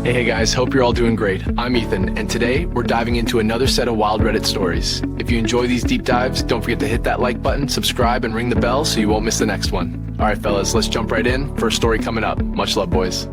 Hey guys, hope you're all doing great. I'm Ethan, and today we're diving into another set of wild Reddit stories. If you enjoy these deep dives, don't forget to hit that like button, subscribe, and ring the bell so you won't miss the next one. All right, fellas, let's jump right in. First story coming up. Much love, boys.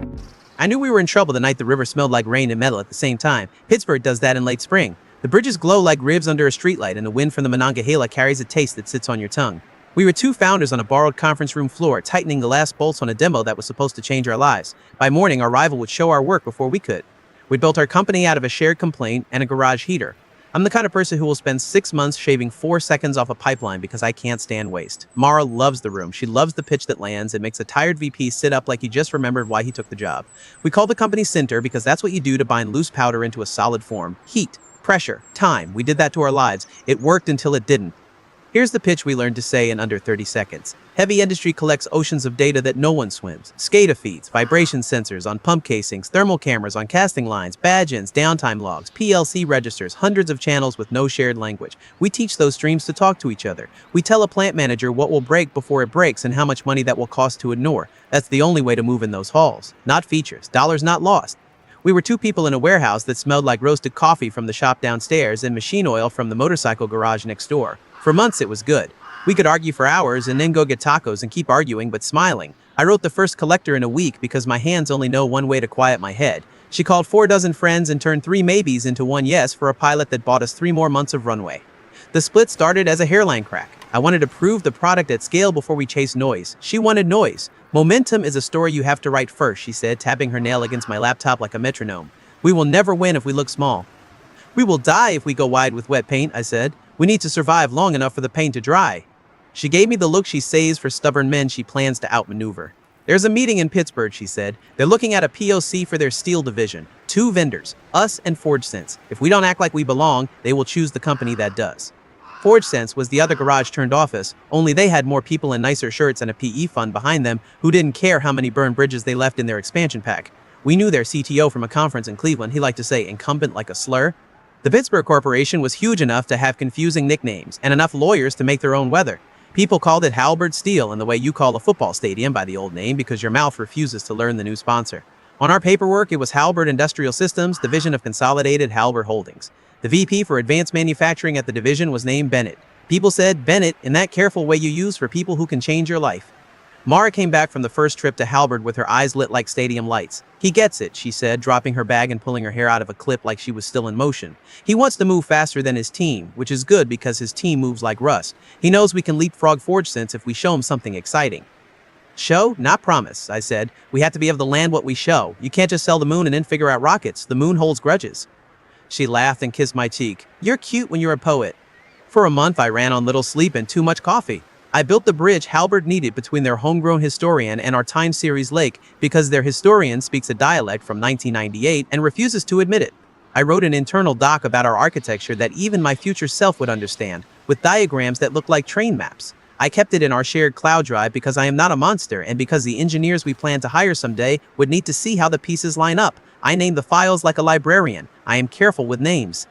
I knew we were in trouble the night the river smelled like rain and metal at the same time. Pittsburgh does that in late spring. The bridges glow like ribs under a streetlight, and the wind from the Monongahela carries a taste that sits on your tongue. We were two founders on a borrowed conference room floor, tightening the last bolts on a demo that was supposed to change our lives. By morning, our rival would show our work before we could. We built our company out of a shared complaint and a garage heater. I'm the kind of person who will spend 6 months shaving 4 seconds off a pipeline because I can't stand waste. Mara loves the room. She loves the pitch that lands. It makes a tired VP sit up like he just remembered why he took the job. We call the company Sinter because that's what you do to bind loose powder into a solid form. Heat, pressure, time. We did that to our lives. It worked until it didn't. Here's the pitch we learned to say in under 30 seconds. Heavy industry collects oceans of data that no one swims. SCADA feeds, vibration sensors on pump casings, thermal cameras on casting lines, badge-ins, downtime logs, PLC registers, hundreds of channels with no shared language. We teach those streams to talk to each other. We tell a plant manager what will break before it breaks and how much money that will cost to ignore. That's the only way to move in those halls. Not features, dollars not lost. We were two people in a warehouse that smelled like roasted coffee from the shop downstairs and machine oil from the motorcycle garage next door. For months it was good. We could argue for hours and then go get tacos and keep arguing but smiling. I wrote the first collector in a week because my hands only know one way to quiet my head. She called 4 dozen friends and turned 3 maybes into 1 yes for a pilot that bought us 3 more months of runway. The split started as a hairline crack. I wanted to prove the product at scale before we chased noise. She wanted noise. Momentum is a story you have to write first, she said, tapping her nail against my laptop like a metronome. We will never win if we look small. We will die if we go wide with wet paint, I said. We need to survive long enough for the paint to dry. She gave me the look she saves for stubborn men she plans to outmaneuver. There's a meeting in Pittsburgh, she said. They're looking at a POC for their steel division. 2 vendors, us and ForgeSense. If we don't act like we belong, they will choose the company that does. ForgeSense was the other garage-turned-office, only they had more people in nicer shirts and a PE fund behind them who didn't care how many burned bridges they left in their expansion pack. We knew their CTO from a conference in Cleveland. He liked to say incumbent like a slur. The Pittsburgh Corporation was huge enough to have confusing nicknames and enough lawyers to make their own weather. People called it Halberd Steel in the way you call a football stadium by the old name because your mouth refuses to learn the new sponsor. On our paperwork, it was Halberd Industrial Systems, division of Consolidated Halberd Holdings. The VP for advanced manufacturing at the division was named Bennett. People said Bennett in that careful way you use for people who can change your life. Mara came back from the first trip to Halberd with her eyes lit like stadium lights. He gets it, she said, dropping her bag and pulling her hair out of a clip like she was still in motion. He wants to move faster than his team, which is good because his team moves like rust. He knows we can leapfrog ForgeSense if we show him something exciting. Show, not promise, I said. We have to be able to land what we show. You can't just sell the moon and then figure out rockets. The moon holds grudges. She laughed and kissed my cheek. You're cute when you're a poet. For a month, I ran on little sleep and too much coffee. I built the bridge Halberd needed between their homegrown historian and our time series lake because their historian speaks a dialect from 1998 and refuses to admit it. I wrote an internal doc about our architecture that even my future self would understand, with diagrams that looked like train maps. I kept it in our shared cloud drive because I am not a monster and because the engineers we plan to hire someday would need to see how the pieces line up. I named the files like a librarian. I am careful with names.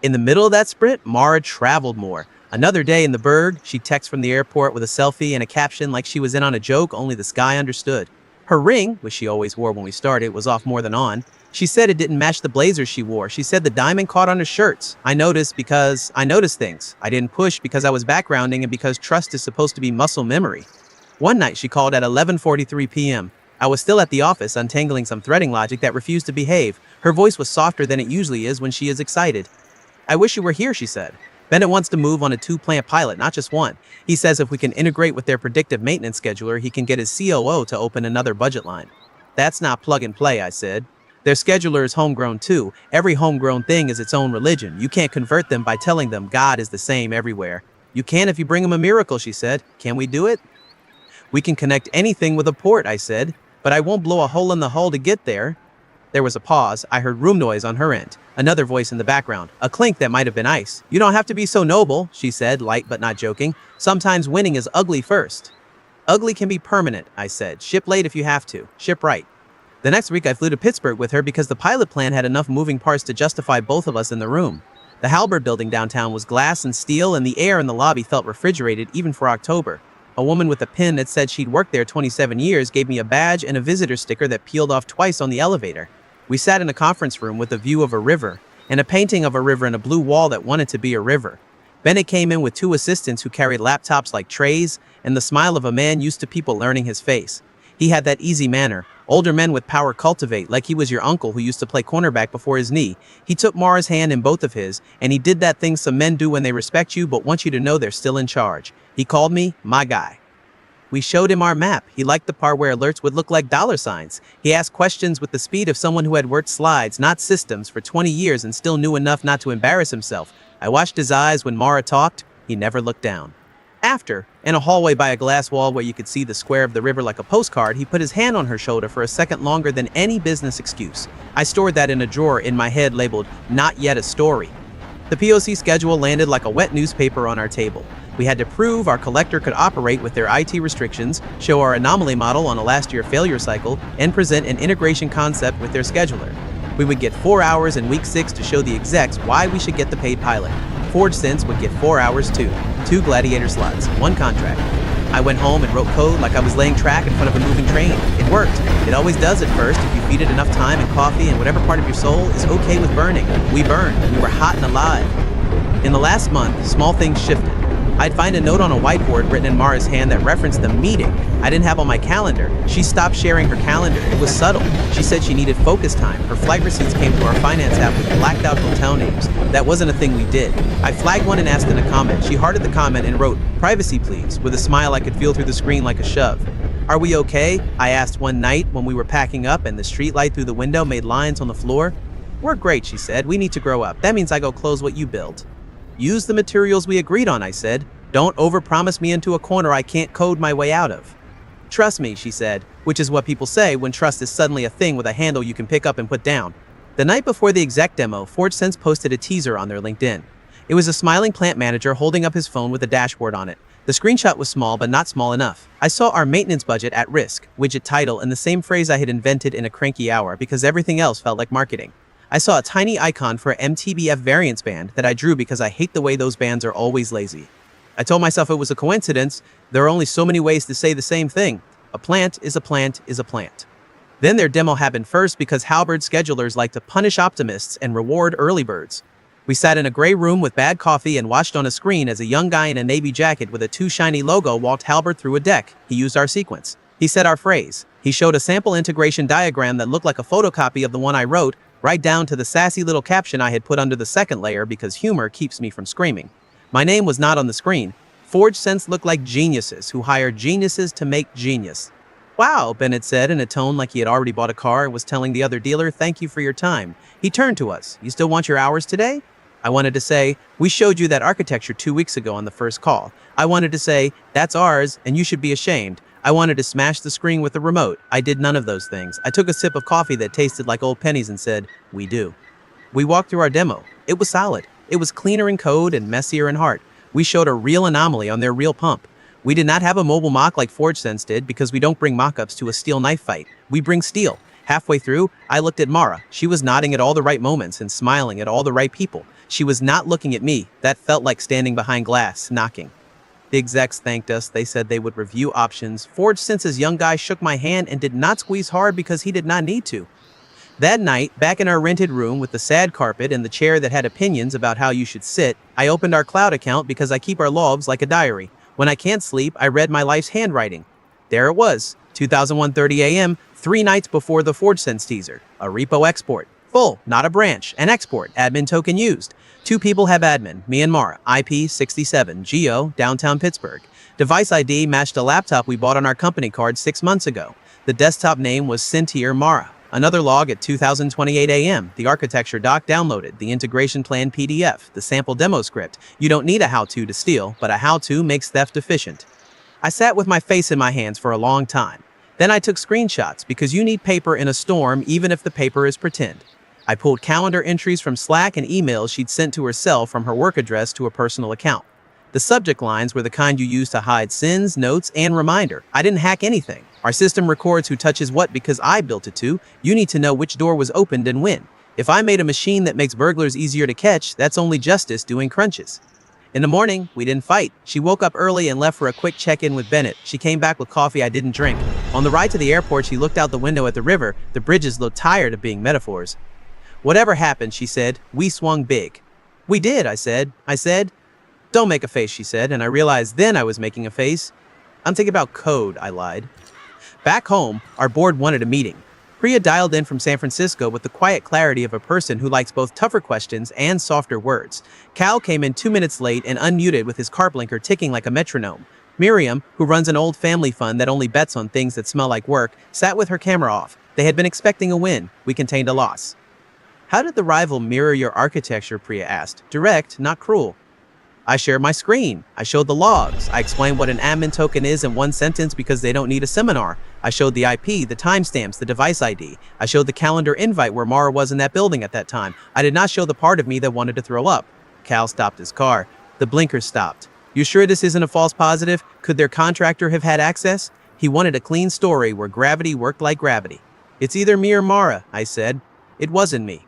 In the middle of that sprint, Mara traveled more. Another day in the Berg, she texted from the airport with a selfie and a caption like she was in on a joke only the sky understood. Her ring, which she always wore when we started, was off more than on. She said it didn't match the blazer she wore. She said the diamond caught on her shirts. I noticed because I noticed things. I didn't push because I was backgrounding and because trust is supposed to be muscle memory. One night she called at 11:43 p.m. I was still at the office untangling some threading logic that refused to behave. Her voice was softer than it usually is when she is excited. I wish you were here, she said. Bennett wants to move on a 2-plant pilot, not just one. He says if we can integrate with their predictive maintenance scheduler, he can get his COO to open another budget line. That's not plug and play, I said. Their scheduler is homegrown too. Every homegrown thing is its own religion. You can't convert them by telling them God is the same everywhere. You can if you bring them a miracle, she said. Can we do it? We can connect anything with a port, I said, but I won't blow a hole in the hull to get there. There was a pause. I heard room noise on her end. Another voice in the background. A clink that might have been ice. You don't have to be so noble, she said, light but not joking. Sometimes winning is ugly first. Ugly can be permanent, I said. Ship late if you have to. Ship right. The next week I flew to Pittsburgh with her because the pilot plan had enough moving parts to justify both of us in the room. The Halberd building downtown was glass and steel and the air in the lobby felt refrigerated even for October. A woman with a pin that said she'd worked there 27 years gave me a badge and a visitor sticker that peeled off twice on the elevator. We sat in a conference room with a view of a river, and a painting of a river and a blue wall that wanted to be a river. Bennett came in with two assistants who carried laptops like trays, and the smile of a man used to people learning his face. He had that easy manner older men with power cultivate, like he was your uncle who used to play cornerback before his knee. He took Mara's hand in both of his, and he did that thing some men do when they respect you but want you to know they're still in charge. He called me my guy. We showed him our map. He liked the part where alerts would look like dollar signs. He asked questions with the speed of someone who had worked slides, not systems, for 20 years and still knew enough not to embarrass himself. I watched his eyes when Mara talked. He never looked down. After, in a hallway by a glass wall where you could see the square of the river like a postcard, he put his hand on her shoulder for a second longer than any business excuse. I stored that in a drawer in my head labeled, "Not yet a story." The POC schedule landed like a wet newspaper on our table. We had to prove our collector could operate with their IT restrictions, show our anomaly model on a last-year failure cycle, and present an integration concept with their scheduler. We would get 4 hours in week 6 to show the execs why we should get the paid pilot. ForgeSense would get 4 hours too. 2 gladiator slots, 1 contract. I went home and wrote code like I was laying track in front of a moving train. It worked. It always does at first if you feed it enough time and coffee and whatever part of your soul is okay with burning. We burned. We were hot and alive. In the last month, small things shifted. I'd find a note on a whiteboard written in Mara's hand that referenced the meeting I didn't have on my calendar. She stopped sharing her calendar. It was subtle. She said she needed focus time. Her flight receipts came to our finance app with blacked out hotel names. That wasn't a thing we did. I flagged one and asked in a comment. She hearted the comment and wrote, "Privacy please," with a smile I could feel through the screen like a shove. "Are we okay?" I asked one night when we were packing up and the streetlight through the window made lines on the floor. "We're great," she said. "We need to grow up. That means I go close what you build." "Use the materials we agreed on," I said. "Don't overpromise me into a corner I can't code my way out of." "Trust me," she said, which is what people say when trust is suddenly a thing with a handle you can pick up and put down. The night before the exec demo, ForgeSense posted a teaser on their LinkedIn. It was a smiling plant manager holding up his phone with a dashboard on it. The screenshot was small, but not small enough. I saw our maintenance budget at risk, widget title, and the same phrase I had invented in a cranky hour because everything else felt like marketing. I saw a tiny icon for a MTBF variance band that I drew because I hate the way those bands are always lazy. I told myself it was a coincidence. There are only so many ways to say the same thing. A plant is a plant is a plant. Then their demo happened first because Halberd schedulers like to punish optimists and reward early birds. We sat in a gray room with bad coffee and watched on a screen as a young guy in a navy jacket with a too shiny logo walked Halberd through a deck. He used our sequence. He said our phrase. He showed a sample integration diagram that looked like a photocopy of the one I wrote, right down to the sassy little caption I had put under the second layer because humor keeps me from screaming. My name was not on the screen. ForgeSense looked like geniuses who hired geniuses to make genius. "Wow," Bennett said in a tone like he had already bought a car and was telling the other dealer, "Thank you for your time." He turned to us. "You still want your hours today?" I wanted to say, "We showed you that architecture 2 weeks ago on the first call." I wanted to say, "That's ours and you should be ashamed." I wanted to smash the screen with the remote. I did none of those things. I took a sip of coffee that tasted like old pennies and said, "We do." We walked through our demo. It was solid. It was cleaner in code and messier in heart. We showed a real anomaly on their real pump. We did not have a mobile mock like ForgeSense did because we don't bring mock-ups to a steel knife fight. We bring steel. Halfway through, I looked at Mara. She was nodding at all the right moments and smiling at all the right people. She was not looking at me. That felt like standing behind glass, knocking. The execs thanked us. They said they would review options. ForgeSense's young guy shook my hand and did not squeeze hard because he did not need to. That night, back in our rented room with the sad carpet and the chair that had opinions about how you should sit, I opened our cloud account because I keep our logs like a diary. When I can't sleep, I read my life's handwriting. There it was, 2001:30 a.m., 3 nights before the ForgeSense teaser. A repo export. Full, not a branch. An export. Admin token used. 2 people have admin. Me and Mara. IP 67. Geo, downtown Pittsburgh. Device ID matched a laptop we bought on our company card 6 months ago. The desktop name was Centier Mara. Another log at 2028 a.m. The architecture doc downloaded, the integration plan PDF, the sample demo script. You don't need a how-to to steal, but a how-to makes theft efficient. I sat with my face in my hands for a long time. Then I took screenshots because you need paper in a storm even if the paper is pretend. I pulled calendar entries from Slack and emails she'd sent to herself from her work address to a personal account. The subject lines were the kind you use to hide sins, notes, and reminder. I didn't hack anything. Our system records who touches what because I built it to. You need to know which door was opened and when. If I made a machine that makes burglars easier to catch, that's only justice doing crunches. In the morning, we didn't fight. She woke up early and left for a quick check-in with Bennett. She came back with coffee I didn't drink. On the ride to the airport, she looked out the window at the river. The bridges looked tired of being metaphors. Whatever happened, she said, we swung big. We did, I said. Don't make a face, she said, and I realized then I was making a face. I'm thinking about code, I lied. Back home, our board wanted a meeting. Priya dialed in from San Francisco with the quiet clarity of a person who likes both tougher questions and softer words. Cal came in 2 minutes late and unmuted with his car blinker ticking like a metronome. Miriam, who runs an old family fund that only bets on things that smell like work, sat with her camera off. They had been expecting a win. We contained a loss. How did the rival mirror your architecture, Priya asked. Direct, not cruel. I shared my screen. I showed the logs. I explained what an admin token is in one sentence because they don't need a seminar. I showed the IP, the timestamps, the device ID. I showed the calendar invite where Mara was in that building at that time. I did not show the part of me that wanted to throw up. Cal stopped his car. The blinkers stopped. You sure this isn't a false positive? Could their contractor have had access? He wanted a clean story where gravity worked like gravity. It's either me or Mara, I said. It wasn't me.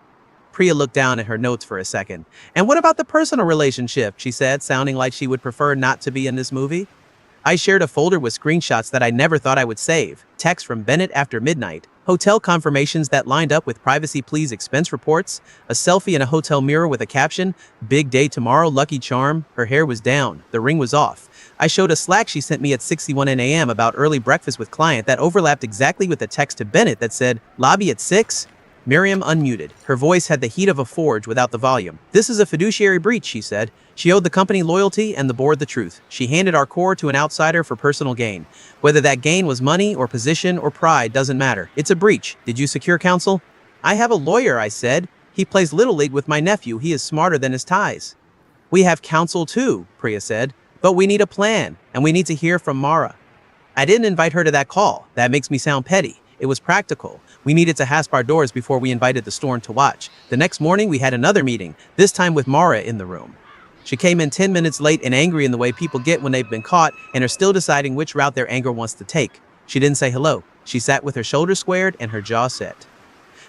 Priya looked down at her notes for a second. And what about the personal relationship, she said, sounding like she would prefer not to be in this movie. I shared a folder with screenshots that I never thought I would save, texts from Bennett after midnight, hotel confirmations that lined up with privacy please expense reports, a selfie in a hotel mirror with a caption, big day tomorrow, lucky charm. Her hair was down, the ring was off. I showed a Slack she sent me at 6:01 a.m. about early breakfast with client that overlapped exactly with a text to Bennett that said, lobby at 6? Miriam unmuted. Her voice had the heat of a forge without the volume. This is a fiduciary breach, she said. She owed the company loyalty and the board the truth. She handed our core to an outsider for personal gain. Whether that gain was money or position or pride doesn't matter. It's a breach. Did you secure counsel? I have a lawyer, I said. He plays Little League with my nephew. He is smarter than his ties. We have counsel too, Priya said. But we need a plan, and we need to hear from Mara. I didn't invite her to that call. That makes me sound petty. It was practical. We needed to hasp our doors before we invited the storm to watch. The next morning, we had another meeting, this time with Mara in the room. She came in 10 minutes late and angry in the way people get when they've been caught and are still deciding which route their anger wants to take. She didn't say hello. She sat with her shoulders squared and her jaw set.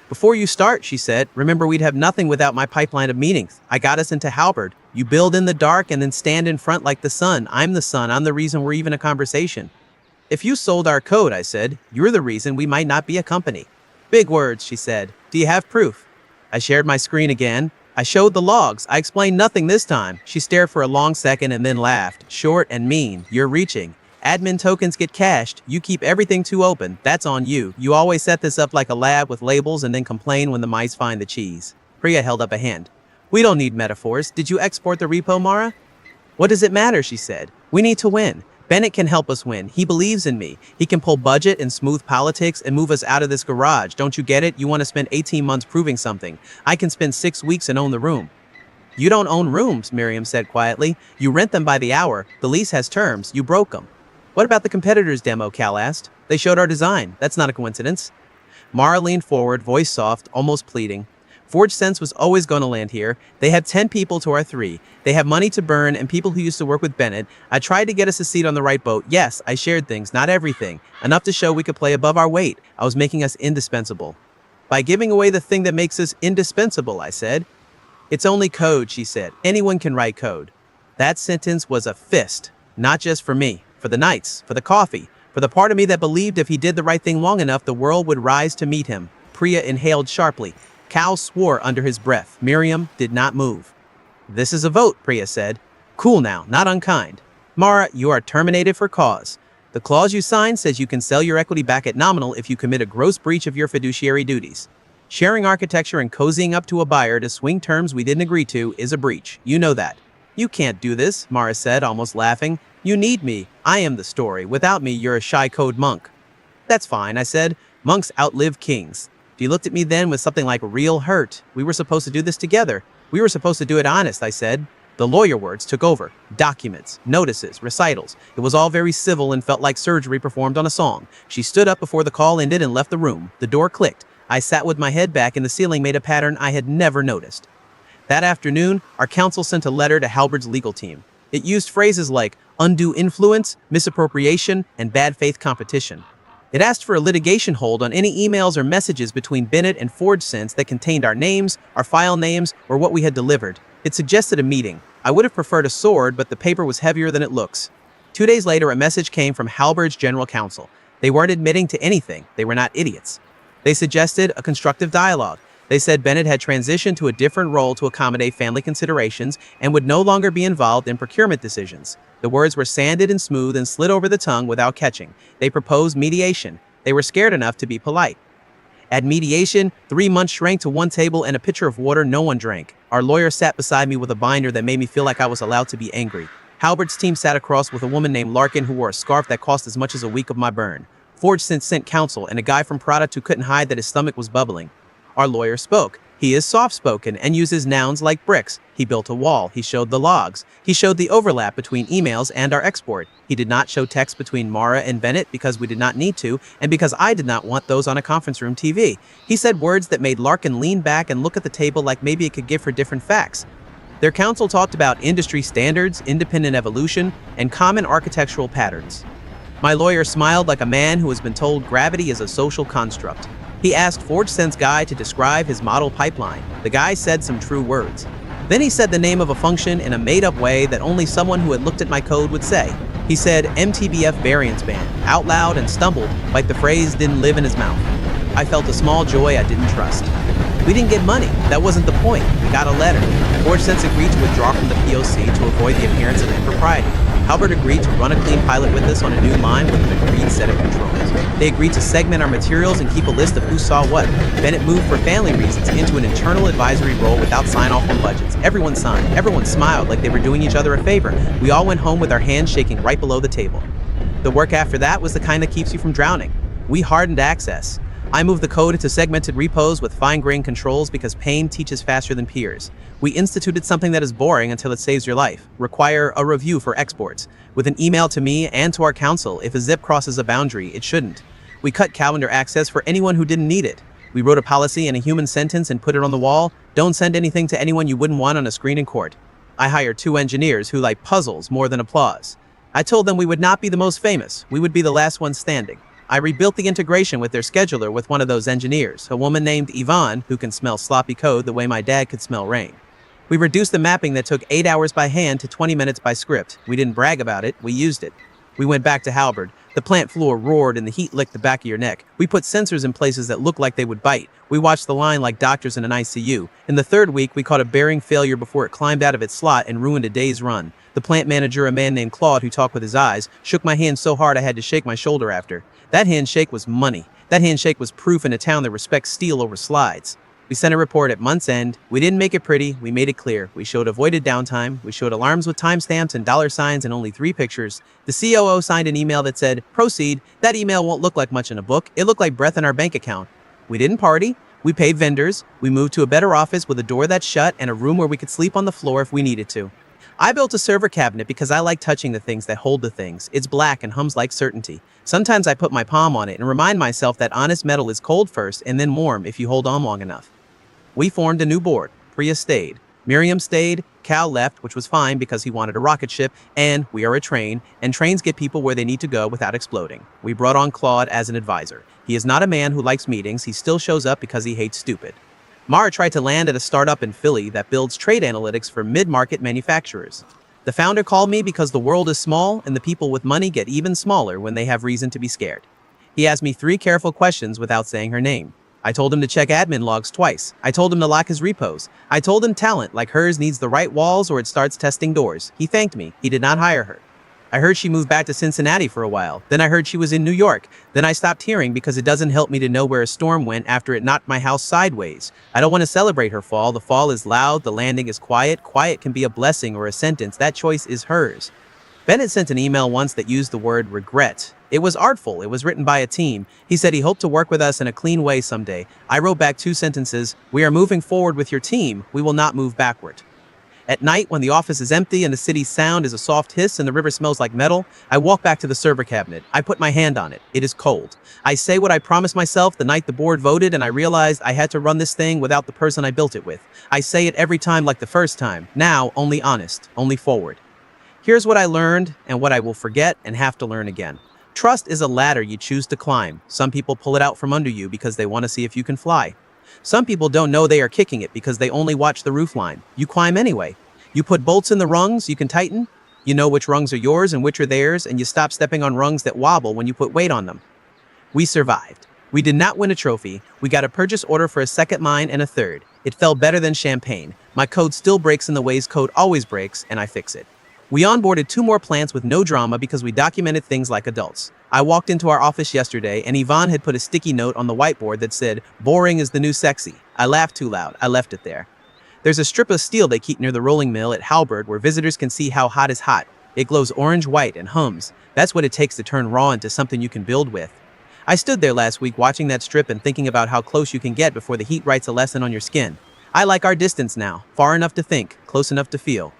Before you start, she said, remember we'd have nothing without my pipeline of meetings. I got us into Halberd. You build in the dark and then stand in front like the sun. I'm the sun. I'm the reason we're even a conversation. If you sold our code, I said, you're the reason we might not be a company. Big words, she said. Do you have proof? I shared my screen again. I showed the logs. I explained nothing this time. She stared for a long second and then laughed. Short and mean. You're reaching. Admin tokens get cached. You keep everything too open. That's on you. You always set this up like a lab with labels and then complain when the mice find the cheese. Priya held up a hand. We don't need metaphors. Did you export the repo, Mara? What does it matter, she said. We need to win. Bennett can help us win. He believes in me. He can pull budget and smooth politics and move us out of this garage. Don't you get it? You want to spend 18 months proving something. I can spend 6 weeks and own the room. You don't own rooms, Miriam said quietly. You rent them by the hour. The lease has terms. You broke them. What about the competitor's demo, Cal asked. They showed our design. That's not a coincidence. Mara leaned forward, voice soft, almost pleading. Forge Sense was always going to land here. They had 10 people to our 3. They have money to burn and people who used to work with Bennett. I tried to get us a seat on the right boat. Yes, I shared things, not everything. Enough to show we could play above our weight. I was making us indispensable. By giving away the thing that makes us indispensable, I said. It's only code, she said. Anyone can write code. That sentence was a fist. Not just for me, for the Knights, for the coffee, for the part of me that believed if he did the right thing long enough, the world would rise to meet him. Priya inhaled sharply. Cal swore under his breath. Miriam did not move. This is a vote, Priya said. Cool now, not unkind. Mara, you are terminated for cause. The clause you signed says you can sell your equity back at nominal if you commit a gross breach of your fiduciary duties. Sharing architecture and cozying up to a buyer to swing terms we didn't agree to is a breach. You know that. You can't do this, Mara said, almost laughing. You need me. I am the story. Without me, you're a shy code monk. That's fine, I said. Monks outlive kings. She looked at me then with something like real hurt. We were supposed to do this together. We were supposed to do it honest, I said. The lawyer words took over. Documents, notices, recitals. It was all very civil and felt like surgery performed on a song. She stood up before the call ended and left the room. The door clicked. I sat with my head back and the ceiling made a pattern I had never noticed. That afternoon, our counsel sent a letter to Halberd's legal team. It used phrases like undue influence, misappropriation, and bad faith competition. It asked for a litigation hold on any emails or messages between Bennett and Forge Sense that contained our names, our file names, or what we had delivered. It suggested a meeting. I would have preferred a sword, but the paper was heavier than it looks. 2 days later, a message came from Halberd's general counsel. They weren't admitting to anything. They were not idiots. They suggested a constructive dialogue. They said Bennett had transitioned to a different role to accommodate family considerations and would no longer be involved in procurement decisions. The words were sanded and smooth and slid over the tongue without catching. They proposed mediation. They were scared enough to be polite. At mediation, 3 months shrank to one table and a pitcher of water no one drank. Our lawyer sat beside me with a binder that made me feel like I was allowed to be angry. Halbert's team sat across with a woman named Larkin who wore a scarf that cost as much as a week of my burn. Forge sent counsel and a guy from Product who couldn't hide that his stomach was bubbling. Our lawyer spoke. He is soft-spoken and uses nouns like bricks. He built a wall. He showed the logs. He showed the overlap between emails and our export. He did not show text between Mara and Bennett because we did not need to, and because I did not want those on a conference room TV. He said words that made Larkin lean back and look at the table like maybe it could give her different facts. Their counsel talked about industry standards, independent evolution, and common architectural patterns. My lawyer smiled like a man who has been told gravity is a social construct. He asked ForgeSense guy to describe his model pipeline. The guy said some true words. Then he said the name of a function in a made-up way that only someone who had looked at my code would say. He said MTBF variance band, out loud and stumbled like the phrase didn't live in his mouth. I felt a small joy I didn't trust. We didn't get money. That wasn't the point. We got a letter. ForgeSense agreed to withdraw from the POC to avoid the appearance of impropriety. Halbert agreed to run a clean pilot with us on a new line with an agreed set of controls. They agreed to segment our materials and keep a list of who saw what. Bennett moved for family reasons into an internal advisory role without sign-off on budgets. Everyone signed. Everyone smiled like they were doing each other a favor. We all went home with our hands shaking right below the table. The work after that was the kind that keeps you from drowning. We hardened access. I moved the code into segmented repos with fine-grained controls because pain teaches faster than peers. We instituted something that is boring until it saves your life. Require a review for exports. With an email to me and to our counsel, if a zip crosses a boundary, it shouldn't. We cut calendar access for anyone who didn't need it. We wrote a policy in a human sentence and put it on the wall. Don't send anything to anyone you wouldn't want on a screen in court. I hired 2 engineers who like puzzles more than applause. I told them we would not be the most famous. We would be the last one standing. I rebuilt the integration with their scheduler with one of those engineers, a woman named Yvonne who can smell sloppy code the way my dad could smell rain. We reduced the mapping that took 8 hours by hand to 20 minutes by script. We didn't brag about it, we used it. We went back to Halberd. The plant floor roared and the heat licked the back of your neck. We put sensors in places that looked like they would bite. We watched the line like doctors in an ICU. In the 3rd week, we caught a bearing failure before it climbed out of its slot and ruined a day's run. The plant manager, a man named Claude who talked with his eyes, shook my hand so hard I had to shake my shoulder after. That handshake was money. That handshake was proof in a town that respects steel over slides. We sent a report at month's end. We didn't make it pretty, we made it clear. We showed avoided downtime. We showed alarms with timestamps and $signs and only 3 pictures. The COO signed an email that said, proceed. That email won't look like much in a book. It looked like breath in our bank account. We didn't party. We paid vendors. We moved to a better office with a door that's shut and a room where we could sleep on the floor if we needed to. I built a server cabinet because I like touching the things that hold the things. It's black and hums like certainty. Sometimes I put my palm on it and remind myself that honest metal is cold first and then warm if you hold on long enough. We formed a new board. Priya stayed. Miriam stayed. Cal left, which was fine because he wanted a rocket ship, and we are a train, and trains get people where they need to go without exploding. We brought on Claude as an advisor. He is not a man who likes meetings. He still shows up because he hates stupid. Mara tried to land at a startup in Philly that builds trade analytics for mid-market manufacturers. The founder called me because the world is small and the people with money get even smaller when they have reason to be scared. He asked me 3 careful questions without saying her name. I told him to check admin logs twice. I told him to lock his repos. I told him talent like hers needs the right walls or it starts testing doors. He thanked me. He did not hire her. I heard she moved back to Cincinnati for a while. Then I heard she was in New York. Then I stopped hearing because it doesn't help me to know where a storm went after it knocked my house sideways. I don't want to celebrate her fall. The fall is loud. The landing is quiet. Quiet can be a blessing or a sentence. That choice is hers. Bennett sent an email once that used the word regret. It was artful. It was written by a team. He said he hoped to work with us in a clean way someday. I wrote back 2 sentences. We are moving forward with your team. We will not move backward. At night, when the office is empty and the city's sound is a soft hiss and the river smells like metal, I walk back to the server cabinet. I put my hand on it. It is cold. I say what I promised myself the night the board voted and I realized I had to run this thing without the person I built it with. I say it every time like the first time. Now, only honest, only forward. Here's what I learned and what I will forget and have to learn again. Trust is a ladder you choose to climb. Some people pull it out from under you because they want to see if you can fly. Some people don't know they are kicking it because they only watch the roofline. You climb anyway. You put bolts in the rungs you can tighten. You know which rungs are yours and which are theirs, and you stop stepping on rungs that wobble when you put weight on them. We survived. We did not win a trophy. We got a purchase order for a second mine and a third. It felt better than champagne. My code still breaks in the ways code always breaks, and I fix it. We onboarded 2 more plants with no drama because we documented things like adults. I walked into our office yesterday and Yvonne had put a sticky note on the whiteboard that said, "Boring is the new sexy." I laughed too loud. I left it there. There's a strip of steel they keep near the rolling mill at Halberd where visitors can see how hot is hot. It glows orange-white and hums. That's what it takes to turn raw into something you can build with. I stood there last week watching that strip and thinking about how close you can get before the heat writes a lesson on your skin. I like our distance now, far enough to think, close enough to feel.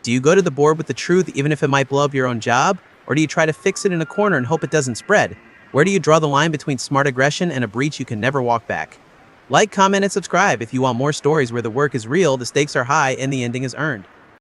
Do you go to the board with the truth even if it might blow up your own job? Or do you try to fix it in a corner and hope it doesn't spread? Where do you draw the line between smart aggression and a breach you can never walk back? Like, comment, and subscribe if you want more stories where the work is real, the stakes are high, and the ending is earned.